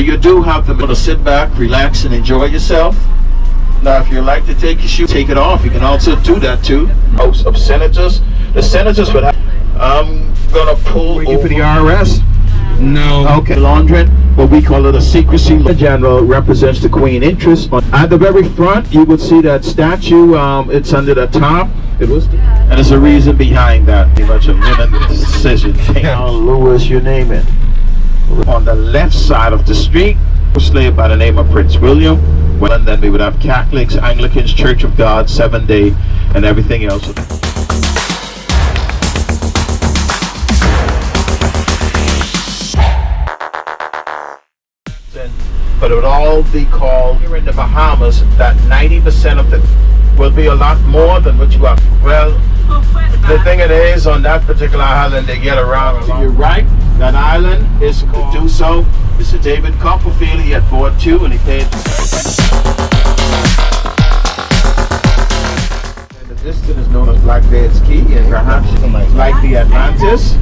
you do have to sit back, relax, and enjoy yourself. Now, if you like to take your shoe, take it off. You can also do that too. House of senators. The senators would have. I'm gonna pull Waiting over for the IRS? No. Okay, London, what we call it a secrecy. The general represents the Queen interest. At the very front, you would see that statue. It's under the top. It was, and there's a reason behind that. Pretty much a minute decision. Lewis, you name it. On the left side of the street, a slave by the name of Prince William. Well, and then we would have Catholics, Anglicans, Church of God, 7 Day, and everything else. But it would all be called here in the Bahamas that 90% of the will be a lot more than what you have. Well, the thing it is on that particular island, they get around. You're right. That island is called do so. Mr. David Copperfield, he had bought 2 and he paid. And the distance is known as Blackbeard's Key, and perhaps like the Atlantis.